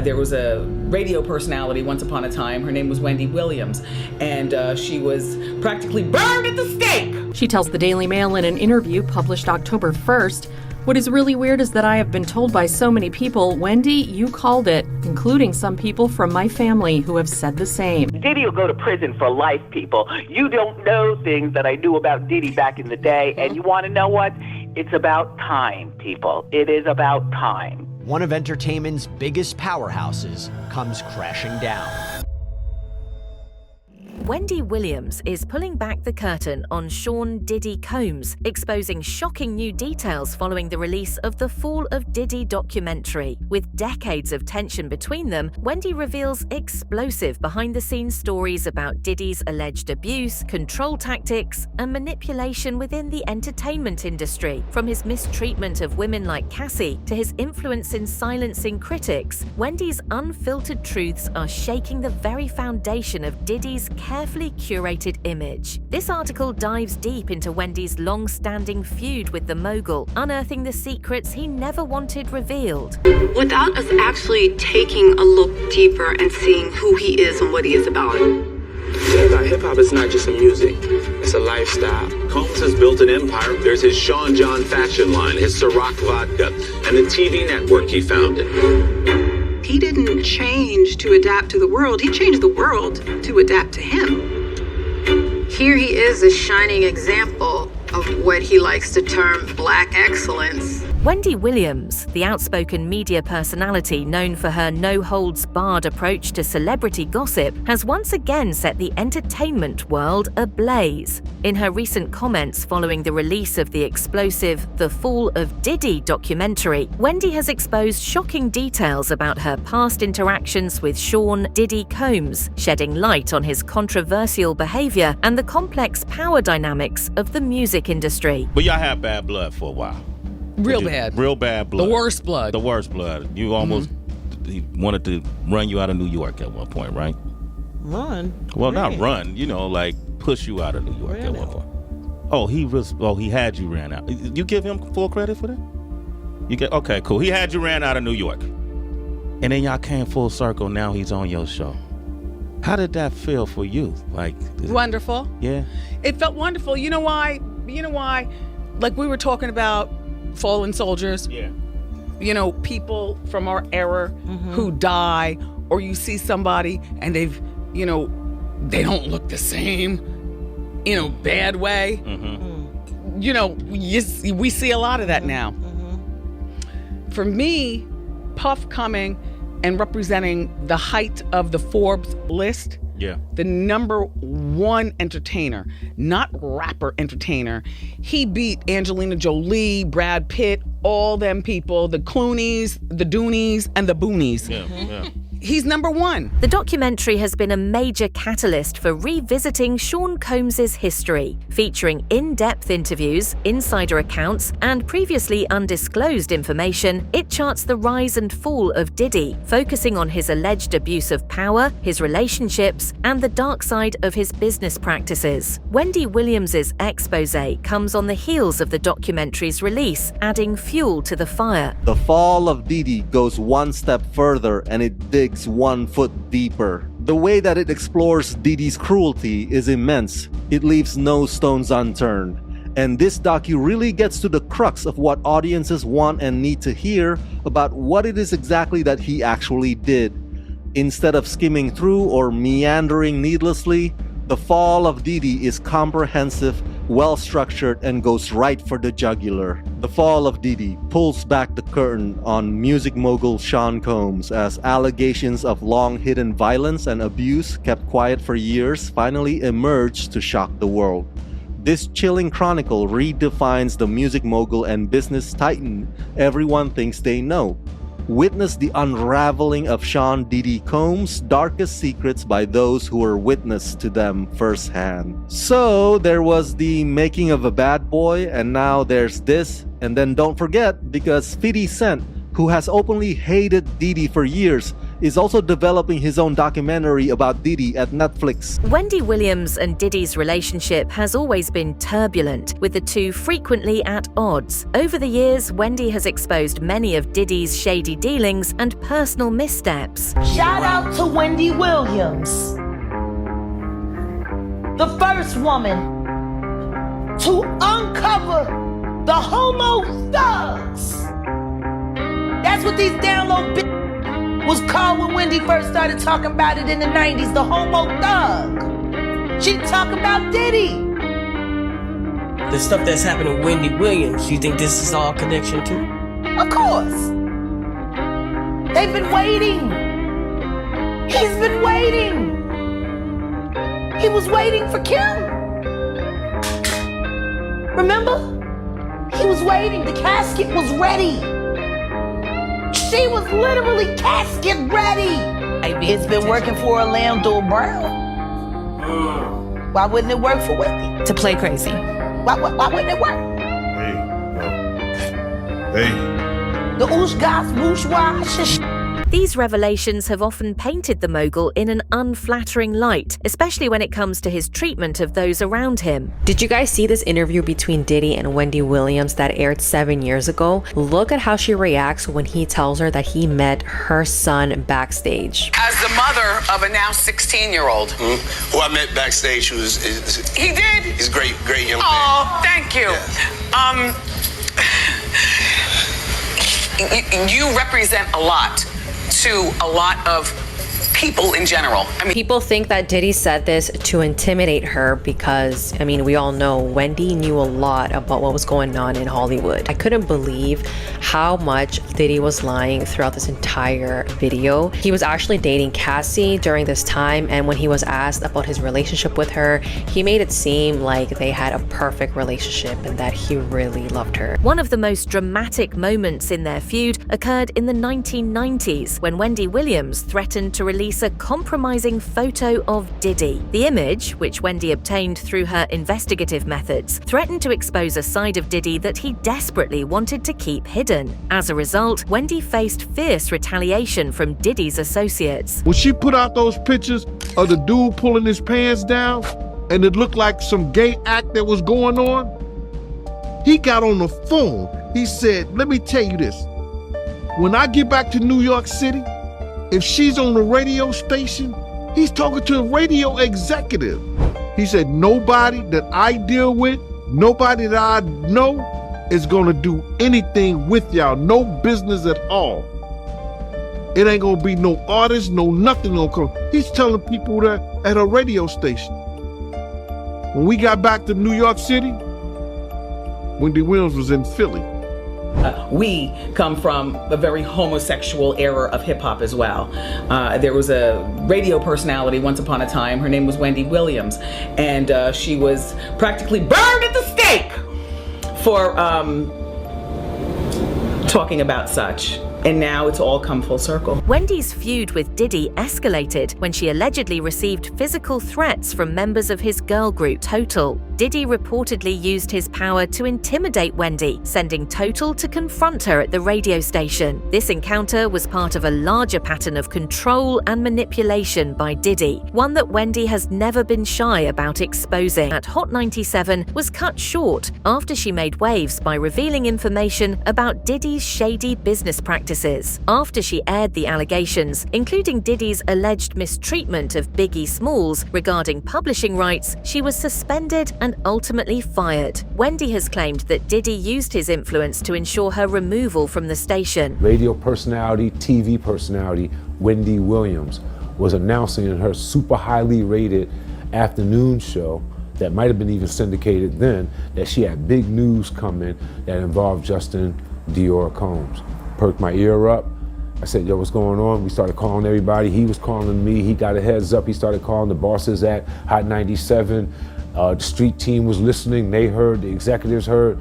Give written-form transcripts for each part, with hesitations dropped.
There was a radio personality once upon a time. Her name was Wendy Williams, and she was practically burned at the stake. She tells the Daily Mail in an interview published October 1st, "What is really weird is that I have been told by so many people, Wendy, you called it, including some people from my family who have said the same." Diddy will go to prison for life, people. You don't know things that I knew about Diddy back in the day, and you want to know what? It's about time, people. It is about time. One of entertainment's biggest powerhouses comes crashing down. Wendy Williams is pulling back the curtain on Sean Diddy Combs, exposing shocking new details following the release of the Fall of Diddy documentary. With decades of tension between them, Wendy reveals explosive behind-the-scenes stories about Diddy's alleged abuse, control tactics, and manipulation within the entertainment industry. From his mistreatment of women like Cassie to his influence in silencing critics, Wendy's unfiltered truths are shaking the very foundation of Diddy's carefully curated image. This article dives deep into Wendy's long-standing feud with the mogul, unearthing the secrets he never wanted revealed. Without us actually taking a look deeper and seeing who he is and what he is about. Hip-hop is not just music, it's a lifestyle. Combs has built an empire. There's his Sean John fashion line, his Ciroc vodka, and the TV network he founded. He didn't change to adapt to the world, he changed the world to adapt to him. Here he is, a shining example of what he likes to term black excellence. Wendy Williams, the outspoken media personality known for her no-holds-barred approach to celebrity gossip, has once again set the entertainment world ablaze. In her recent comments following the release of the explosive The Fall of Diddy documentary, Wendy has exposed shocking details about her past interactions with Sean Diddy Combs, shedding light on his controversial behavior and the complex power dynamics of the music industry. But y'all had bad blood for a while. Real bad. Real bad blood. The worst blood. The worst blood. You almost he wanted to run you out of New York at one point, right? Run? Well, not run. You know, like push you out of New York at one point. Oh, he had you ran out. You give him full credit for that? Okay, cool. He had you ran out of New York. And then y'all came full circle. Now he's on your show. How did that feel for you? Wonderful. Yeah. It felt wonderful. You know why? Like we were talking about fallen soldiers. Yeah. You know, people from our era who die, or you see somebody and they don't look the same, bad way. We see a lot of that now. For me, Puff coming and representing the height of the Forbes list, the number one entertainer, not rapper entertainer. He beat Angelina Jolie, Brad Pitt, all them people, the Clooneys, the Doonies, and the Boonies. He's number one. The documentary has been a major catalyst for revisiting Sean Combs' history, featuring in-depth interviews, insider accounts, and previously undisclosed information. It charts the rise and fall of Diddy, focusing on his alleged abuse of power, his relationships, and the dark side of his business practices. Wendy Williams' expose comes on the heels of the documentary's release, adding fuel to the fire. The Fall of Diddy goes one step further and it digs 1 foot deeper. The way that it explores Diddy's cruelty is immense. It leaves no stones unturned. And this docu really gets to the crux of what audiences want and need to hear about what it is exactly that he actually did. Instead of skimming through or meandering needlessly, The Fall of Diddy is comprehensive, well-structured, and goes right for the jugular. The Fall of Diddy pulls back the curtain on music mogul Sean Combs as allegations of long-hidden violence and abuse kept quiet for years finally emerged to shock the world. This chilling chronicle redefines the music mogul and business titan everyone thinks they know. Witness the unraveling of Sean Diddy Combs' darkest secrets by those who were witness to them firsthand. So there was the making of a bad boy, and now there's this. And then don't forget, because 50 Cent, who has openly hated Diddy for years, is also developing his own documentary about Diddy at Netflix. Wendy Williams and Diddy's relationship has always been turbulent, with the two frequently at odds. Over the years, Wendy has exposed many of Diddy's shady dealings and personal missteps. Shout out to Wendy Williams, the first woman to uncover the homo thugs. That's what these down low bitches was called when Wendy first started talking about it in the 90s, the homo thug. She talking about Diddy. The stuff that's happening with Wendy Williams, you think this is all connection to? Of course. They've been waiting. He's been waiting. He was waiting for Kim. Remember? He was waiting. The casket was ready. She was literally casket ready. It's been working for Orlando Brown. Why wouldn't it work for Wendy? To play crazy. Why wouldn't it work? Hey. The oosh-gosh, woosh-wash. These revelations have often painted the mogul in an unflattering light, especially when it comes to his treatment of those around him. Did you guys see this interview between Diddy and Wendy Williams that aired 7 years ago? Look at how she reacts when he tells her that he met her son backstage. As the mother of a now 16-year-old. Who I met backstage, he did? He's a great young man. Oh, thank you. Yeah. You represent a lot to a lot of people in general. People think that Diddy said this to intimidate her because, we all know Wendy knew a lot about what was going on in Hollywood. I couldn't believe how much Diddy was lying throughout this entire video. He was actually dating Cassie during this time, and when he was asked about his relationship with her, he made it seem like they had a perfect relationship and that he really loved her. One of the most dramatic moments in their feud occurred in the 1990s when Wendy Williams threatened to release a compromising photo of Diddy. The image, which Wendy obtained through her investigative methods, threatened to expose a side of Diddy that he desperately wanted to keep hidden. As a result, Wendy faced fierce retaliation from Diddy's associates. When she put out those pictures of the dude pulling his pants down, and it looked like some gay act that was going on, he got on the phone. He said, let me tell you this. When I get back to New York City, if she's on the radio station, he's talking to a radio executive. He said, nobody that I deal with, nobody that I know is gonna do anything with y'all, no business at all. It ain't gonna be no artist, no nothing gonna come. He's telling people that at a radio station. When we got back to New York City, Wendy Williams was in Philly. We come from a very homosexual era of hip-hop as well. There was a radio personality once upon a time. Her name was Wendy Williams, and she was practically burned at the stake for talking about such. And now it's all come full circle. Wendy's feud with Diddy escalated when she allegedly received physical threats from members of his girl group, Total. Diddy reportedly used his power to intimidate Wendy, sending Total to confront her at the radio station. This encounter was part of a larger pattern of control and manipulation by Diddy, one that Wendy has never been shy about exposing. At Hot 97 was cut short after she made waves by revealing information about Diddy's shady business practices. After she aired the allegations, including Diddy's alleged mistreatment of Biggie Smalls regarding publishing rights, she was suspended and ultimately fired. Wendy has claimed that Diddy used his influence to ensure her removal from the station. Radio personality, TV personality, Wendy Williams was announcing in her super highly rated afternoon show that might have been even syndicated then that she had big news coming that involved Justin Dior Combs. Perked my ear up. I said, yo, what's going on? We started calling everybody. He was calling me. He got a heads up. He started calling the bosses at Hot 97. The street team was listening. They heard, the executives heard.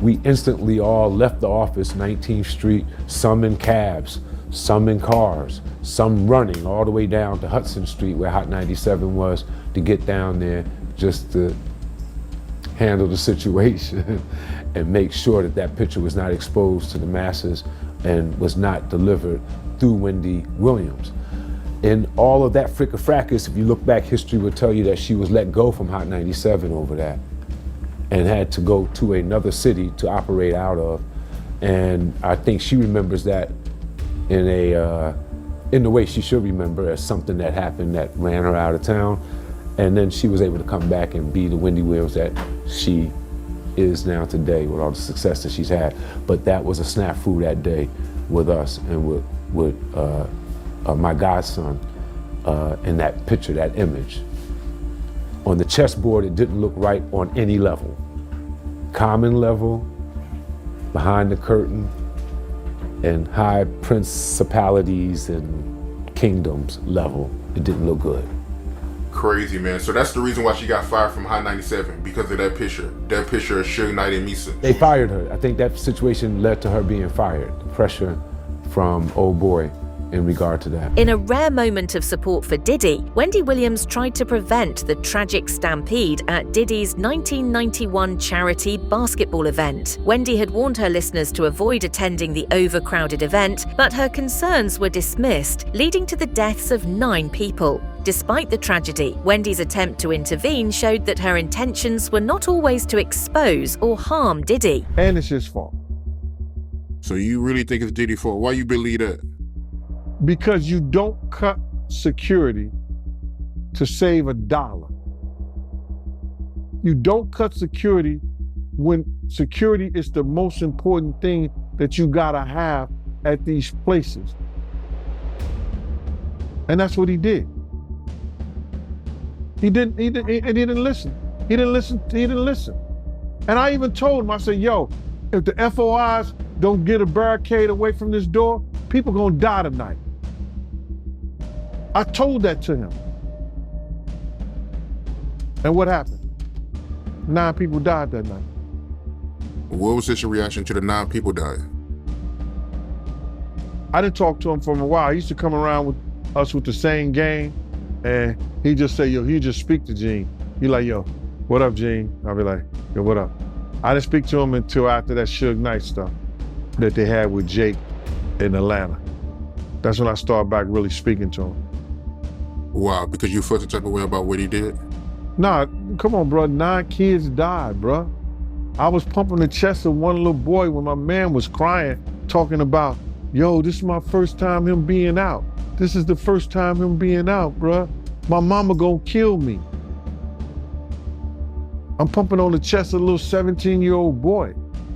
We instantly all left the office, 19th Street, some in cabs, some in cars, some running all the way down to Hudson Street where Hot 97 was to get down there just to handle the situation and make sure that that picture was not exposed to the masses and was not delivered through Wendy Williams. And all of that fricka-fracas, if you look back, history would tell you that she was let go from Hot 97 over that and had to go to another city to operate out of. And I think she remembers that in the way she should remember, as something that happened that ran her out of town. And then she was able to come back and be the Wendy Williams that she is now today with all the success that she's had. But that was a snafu that day with us and with my godson in that picture, that image. On the chessboard, it didn't look right on any level. Common level, behind the curtain, and high principalities and kingdoms level, it didn't look good. Crazy, man. So that's the reason why she got fired from Hot 97, because of that picture of Suge Knight and Misa. They fired her. I think that situation led to her being fired. The pressure from old boy in regard to that. In a rare moment of support for Diddy, Wendy Williams tried to prevent the tragic stampede at Diddy's 1991 charity basketball event. Wendy had warned her listeners to avoid attending the overcrowded event, but her concerns were dismissed, leading to the deaths of 9 people. Despite the tragedy, Wendy's attempt to intervene showed that her intentions were not always to expose or harm Diddy. And it's his fault. So you really think it's Diddy's fault? Why you believe that? Because you don't cut security to save $1. You don't cut security when security is the most important thing that you gotta have at these places. And that's what he did. He didn't listen. He didn't listen. And I even told him, I said, yo, if the FOIs don't get a barricade away from this door, people gonna die tonight. I told that to him. And what happened? 9 people died that night. What was his reaction to the 9 people dying? I didn't talk to him for a while. He used to come around with us with the same game, and he just say, yo, he just speak to Gene. He like, yo, what up, Gene? I'll be like, yo, what up? I didn't speak to him until after that Suge Knight stuff that they had with Jake in Atlanta. That's when I started back really speaking to him. Wow, because you felt the type of way about what he did? Nah, come on, bro. 9 kids died, bro. I was pumping the chest of one little boy when my man was crying, talking about, yo, this is my first time him being out. This is the first time him being out, bro. My mama gonna kill me. I'm pumping on the chest of a little 17-year-old boy.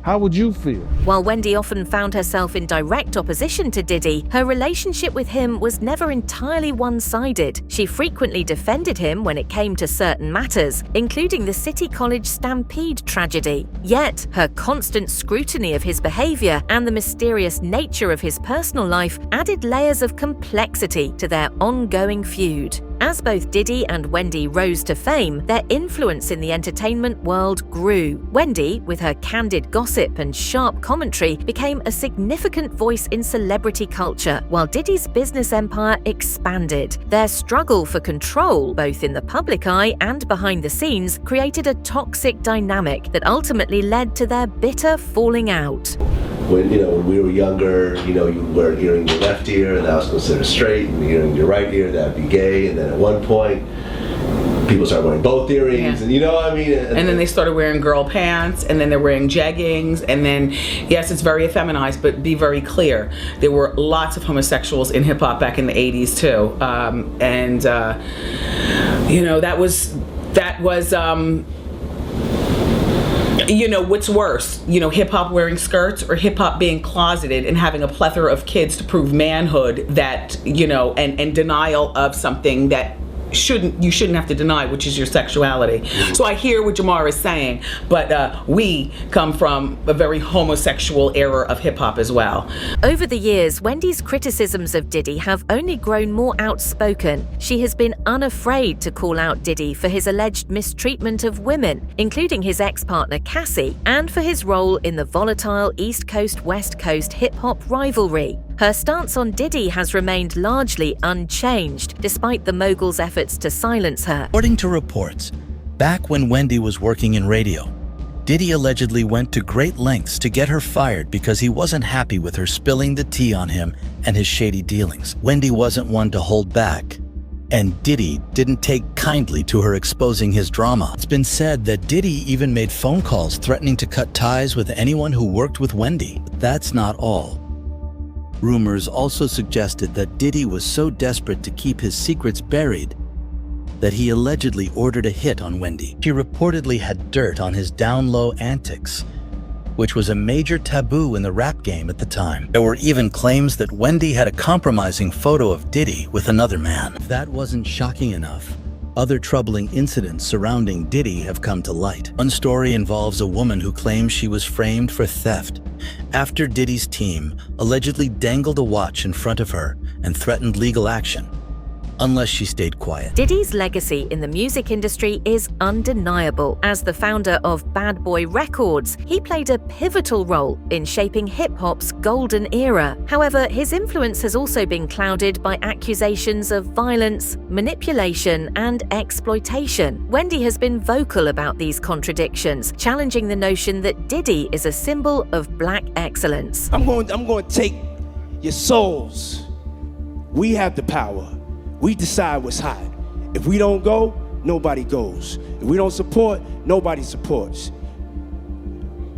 How would you feel? While Wendy often found herself in direct opposition to Diddy, her relationship with him was never entirely one-sided. She frequently defended him when it came to certain matters, including the City College stampede tragedy. Yet, her constant scrutiny of his behavior and the mysterious nature of his personal life added layers of complexity to their ongoing feud. As both Diddy and Wendy rose to fame, their influence in the entertainment world grew. Wendy, with her candid gossip and sharp commentary, became a significant voice in celebrity culture, while Diddy's business empire expanded. Their struggle for control, both in the public eye and behind the scenes, created a toxic dynamic that ultimately led to their bitter falling out. When we were younger, you were hearing your left ear, and that was considered straight, and hearing your right ear, that'd be gay, and then at one point, people started wearing both earrings, and and then they started wearing girl pants, and then they're wearing jeggings, and then, yes, it's very effeminized, but be very clear, there were lots of homosexuals in hip-hop back in the 80s, too, that was what's worse, hip-hop wearing skirts or hip-hop being closeted and having a plethora of kids to prove manhood that, and denial of something that you shouldn't have to deny, which is your sexuality. So I hear what Jamar is saying, but we come from a very homosexual era of hip-hop as well. Over the years, Wendy's criticisms of Diddy have only grown more outspoken. She has been unafraid to call out Diddy for his alleged mistreatment of women, including his ex-partner Cassie, and for his role in the volatile East Coast-West Coast hip-hop rivalry. Her stance on Diddy has remained largely unchanged, despite the mogul's efforts to silence her. According to reports, back when Wendy was working in radio, Diddy allegedly went to great lengths to get her fired because he wasn't happy with her spilling the tea on him and his shady dealings. Wendy wasn't one to hold back, and Diddy didn't take kindly to her exposing his drama. It's been said that Diddy even made phone calls threatening to cut ties with anyone who worked with Wendy. But that's not all. Rumors also suggested that Diddy was so desperate to keep his secrets buried that he allegedly ordered a hit on Wendy. She reportedly had dirt on his down-low antics, which was a major taboo in the rap game at the time. There were even claims that Wendy had a compromising photo of Diddy with another man. If that wasn't shocking enough, other troubling incidents surrounding Diddy have come to light. One story involves a woman who claims she was framed for theft after Diddy's team allegedly dangled a watch in front of her and threatened legal action unless she stayed quiet. Diddy's legacy in the music industry is undeniable. As the founder of Bad Boy Records, he played a pivotal role in shaping hip-hop's golden era. However, his influence has also been clouded by accusations of violence, manipulation, and exploitation. Wendy has been vocal about these contradictions, challenging the notion that Diddy is a symbol of black excellence. I'm going to take your souls. We have the power. We decide what's hot. If we don't go, nobody goes. If we don't support, nobody supports.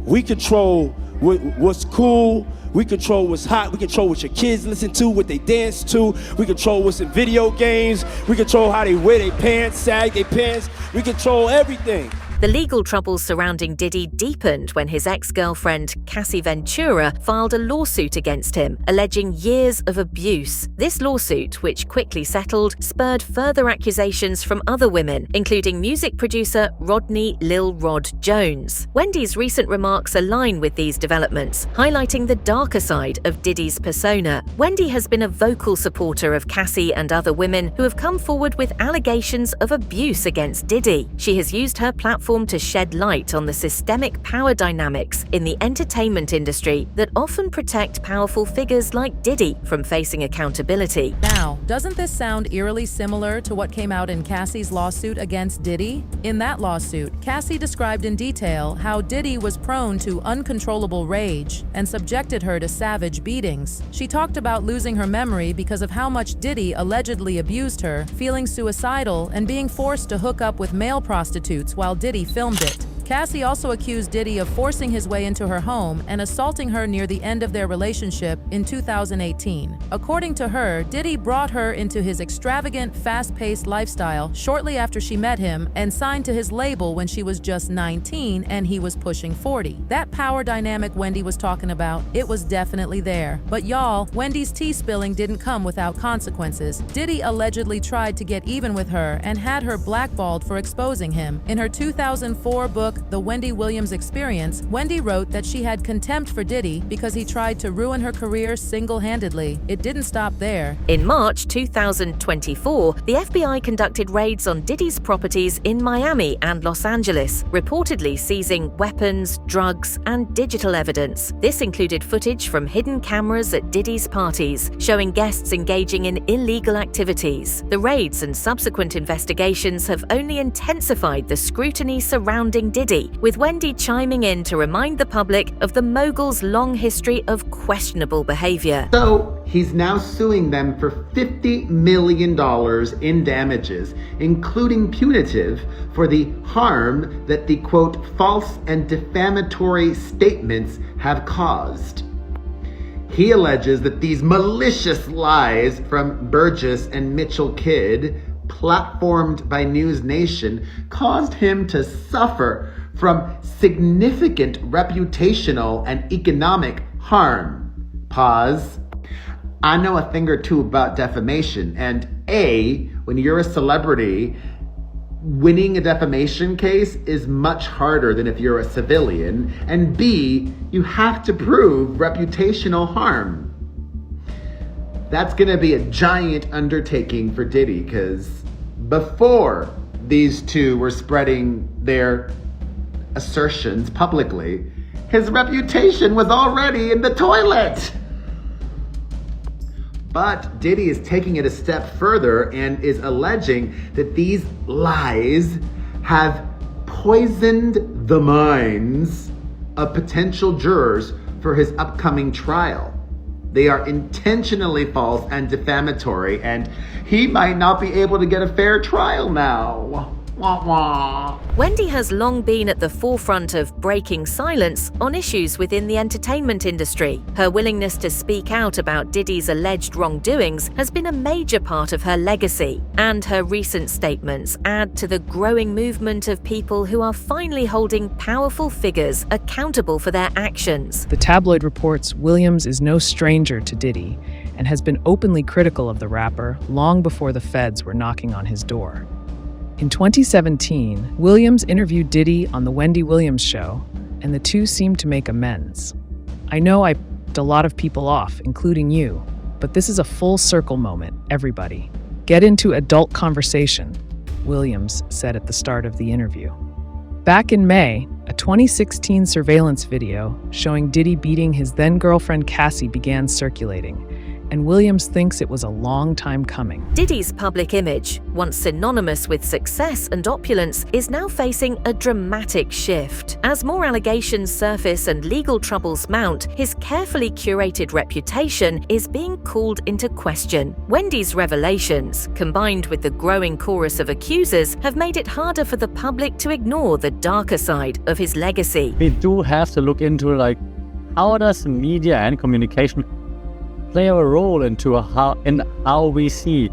We control what's cool. We control what's hot. We control what your kids listen to, what they dance to. We control what's in video games. We control how they wear their pants, sag their pants. We control everything. The legal troubles surrounding Diddy deepened when his ex-girlfriend, Cassie Ventura, filed a lawsuit against him, alleging years of abuse. This lawsuit, which quickly settled, spurred further accusations from other women, including music producer Rodney Lil Rod Jones. Wendy's recent remarks align with these developments, highlighting the darker side of Diddy's persona. Wendy has been a vocal supporter of Cassie and other women who have come forward with allegations of abuse against Diddy. She has used her platform to shed light on the systemic power dynamics in the entertainment industry that often protect powerful figures like Diddy from facing accountability. Now, doesn't this sound eerily similar to what came out in Cassie's lawsuit against Diddy? In that lawsuit, Cassie described in detail how Diddy was prone to uncontrollable rage and subjected her to savage beatings. She talked about losing her memory because of how much Diddy allegedly abused her, feeling suicidal, and being forced to hook up with male prostitutes while Diddy filmed it. Cassie also accused Diddy of forcing his way into her home and assaulting her near the end of their relationship in 2018. According to her, Diddy brought her into his extravagant, fast-paced lifestyle shortly after she met him and signed to his label when she was just 19 and he was pushing 40. That power dynamic Wendy was talking about, it was definitely there. But y'all, Wendy's tea spilling didn't come without consequences. Diddy allegedly tried to get even with her and had her blackballed for exposing him. In her 2004 book, The Wendy Williams Experience, Wendy wrote that she had contempt for Diddy because he tried to ruin her career single-handedly. It didn't stop there. In March 2024, the FBI conducted raids on Diddy's properties in Miami and Los Angeles, reportedly seizing weapons, drugs, and digital evidence. This included footage from hidden cameras at Diddy's parties, showing guests engaging in illegal activities. The raids and subsequent investigations have only intensified the scrutiny surrounding Diddy, with Wendy chiming in to remind the public of the mogul's long history of questionable behavior. So, he's now suing them for $50 million in damages, including punitive, for the harm that the, quote, false and defamatory statements have caused. He alleges that these malicious lies from Burgess and Mitchell Kidd, platformed by News Nation, caused him to suffer from significant reputational and economic harm. Pause. I know a thing or two about defamation, and A, when you're a celebrity, winning a defamation case is much harder than if you're a civilian, and B, you have to prove reputational harm. That's gonna be a giant undertaking for Diddy, because before these two were spreading their assertions publicly, his reputation was already in the toilet. But Diddy is taking it a step further and is alleging that these lies have poisoned the minds of potential jurors for his upcoming trial. They are intentionally false and defamatory, and he might not be able to get a fair trial now. Wah, wah. Wendy has long been at the forefront of breaking silence on issues within the entertainment industry. Her willingness to speak out about Diddy's alleged wrongdoings has been a major part of her legacy, and her recent statements add to the growing movement of people who are finally holding powerful figures accountable for their actions. The tabloid reports Williams is no stranger to Diddy and has been openly critical of the rapper long before the feds were knocking on his door. In 2017, Williams interviewed Diddy on The Wendy Williams Show, and the two seemed to make amends. I know I pissed a lot of people off, including you, but this is a full circle moment, everybody. Get into adult conversation, Williams said at the start of the interview. Back in May, a 2016 surveillance video showing Diddy beating his then-girlfriend Cassie began circulating, and Williams thinks it was a long time coming. Diddy's public image, once synonymous with success and opulence, is now facing a dramatic shift. As more allegations surface and legal troubles mount, his carefully curated reputation is being called into question. Wendy's revelations, combined with the growing chorus of accusers, have made it harder for the public to ignore the darker side of his legacy. We do have to look into how does media and communication play a role into how we see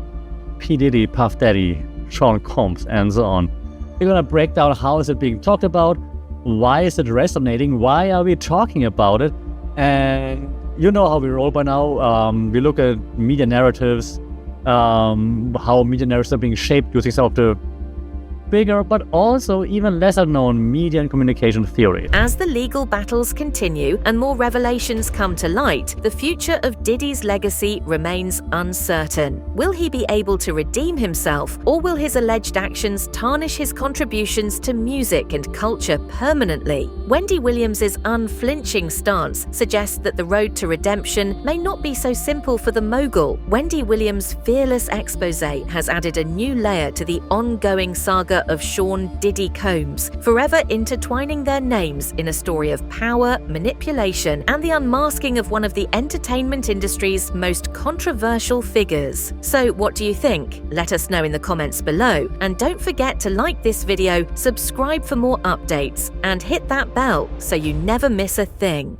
P. Diddy, Puff Daddy, Sean Combs, and so on. We're gonna break down how is it being talked about, why is it resonating, why are we talking about it, and you know how we roll by now. We look at media narratives, how media narratives are being shaped using some of the bigger but also even lesser known media and communication theory. As the legal battles continue and more revelations come to light, the future of Diddy's legacy remains uncertain. Will he be able to redeem himself, or will his alleged actions tarnish his contributions to music and culture permanently? Wendy Williams' unflinching stance suggests that the road to redemption may not be so simple for the mogul. Wendy Williams' fearless exposé has added a new layer to the ongoing saga of Sean Diddy Combs, forever intertwining their names in a story of power, manipulation, and the unmasking of one of the entertainment industry's most controversial figures. So what do you think? Let us know in the comments below, and don't forget to like this video, subscribe for more updates, and hit that bell so you never miss a thing.